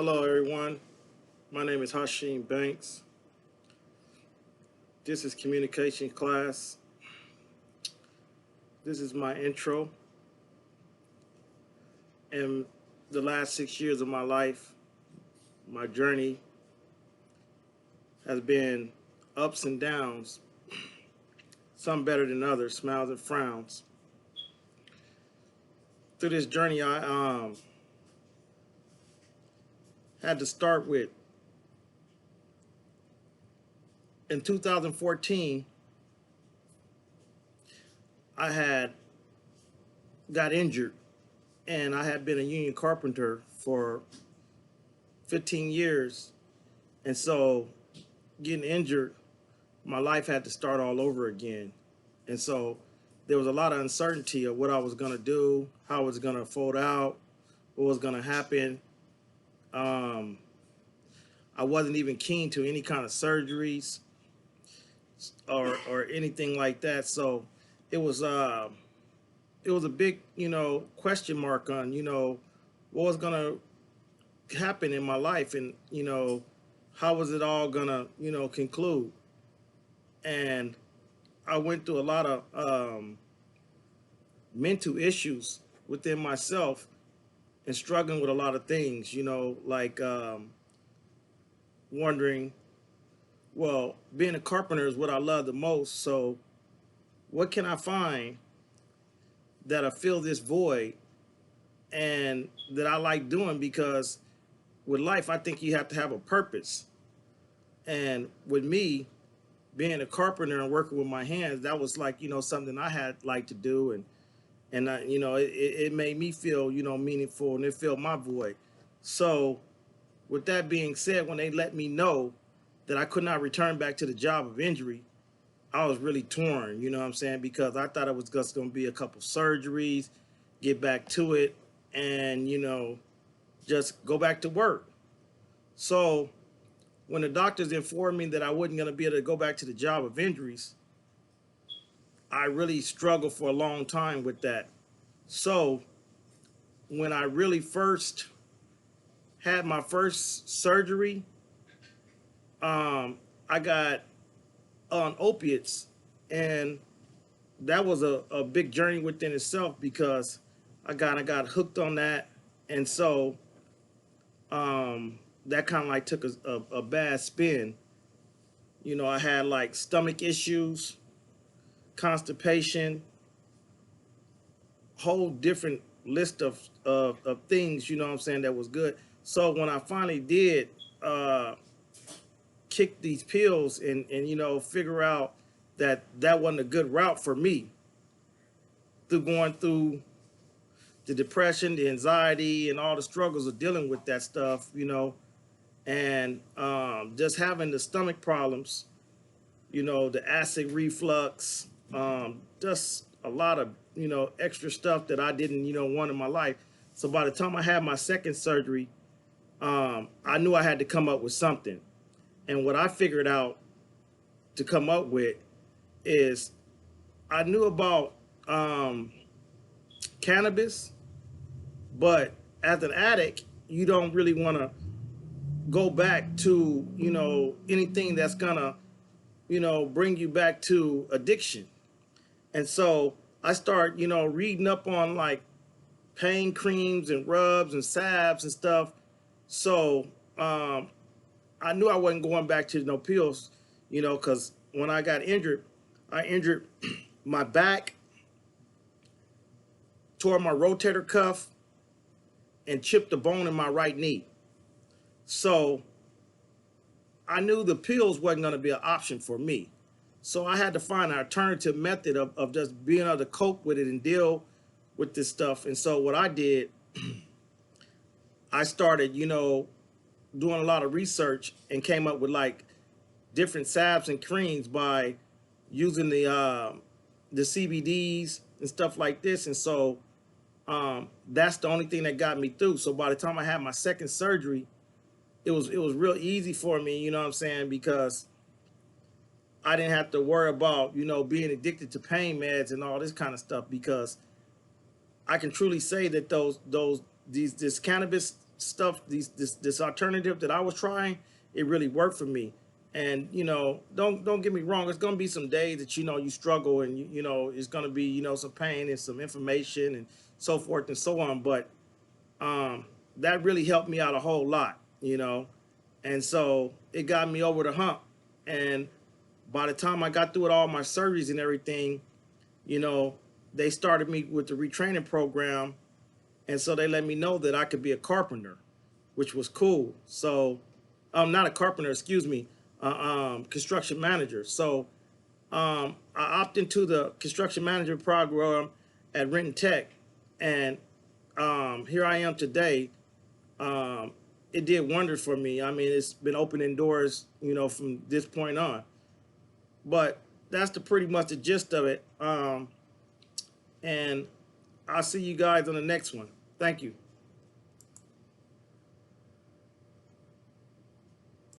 Hello, everyone. My name is Hashim Banks. This is communication class. This is my intro. And the last 6 years of my life, my journey has been ups and downs, some better than others, smiles and frowns. Through this journey, I had to start with in 2014. I had got injured, and I had been a union carpenter for 15 years, and so getting injured, my life had to start all over again. And so there was a lot of uncertainty of what I was going to do, how it was going to fold out, what was going to happen. Um, I wasn't even keen to any kind of surgeries or anything like that. So it was it was a big, question mark on, what was going to happen in my life, and, how was it all going to, conclude. And I went through a lot of mental issues within myself and struggling with a lot of things, like wondering, well, being a carpenter is what I love the most. So what can I find that'll fill this void and that I like doing? Because with life, I think you have to have a purpose. And with me, being a carpenter and working with my hands, that was like, something I had like to do. And I, it made me feel, meaningful, and it filled my void. So with that being said, when they let me know that I could not return back to the job of injury, I was really torn, you know what I'm saying? Because I thought it was just going to be a couple surgeries, get back to it, and, just go back to work. So when the doctors informed me that I wasn't going to be able to go back to the job of injuries, I really struggled for a long time with that. So when I really first had my first surgery, I got on opiates, and that was a big journey within itself, because I got hooked on that. And so that kind of like took a bad spin. I had like stomach issues, constipation, whole different list of things, you know what I'm saying, that was good. So when I finally did kick these pills and figure out that that wasn't a good route for me, through going through the depression, the anxiety, and all the struggles of dealing with that stuff, and just having the stomach problems, the acid reflux, just a lot of, extra stuff that I didn't, want in my life. So by the time I had my second surgery, I knew I had to come up with something. And what I figured out to come up with is, I knew about cannabis, but as an addict, you don't really want to go back to, anything that's gonna, bring you back to addiction. And so I start, reading up on like pain creams and rubs and salves and stuff. So I knew I wasn't going back to no pills, because when I got injured, I injured my back, tore my rotator cuff, and chipped a bone in my right knee. So I knew the pills wasn't going to be an option for me. So I had to find an alternative method of just being able to cope with it and deal with this stuff. And so what I did, I started, doing a lot of research and came up with like different salves and creams by using the CBDs and stuff like this. And so that's the only thing that got me through. So by the time I had my second surgery, it was real easy for me, you know what I'm saying, because I didn't have to worry about, being addicted to pain meds and all this kind of stuff, because I can truly say that this cannabis stuff, this alternative that I was trying, it really worked for me. And don't get me wrong, it's gonna be some days that you struggle, and it's gonna be some pain and some information and so forth and so on. But that really helped me out a whole lot. And so it got me over the hump. And by the time I got through with all my surgeries and everything, they started me with the retraining program, and so they let me know that I could be a carpenter, which was cool. So, not a carpenter, excuse me, construction manager. So, I opted into the construction manager program at Renton Tech, and here I am today. It did wonders for me. I mean, it's been opening doors, from this point on. But that's pretty much the gist of it. And I'll see you guys on the next one. Thank you.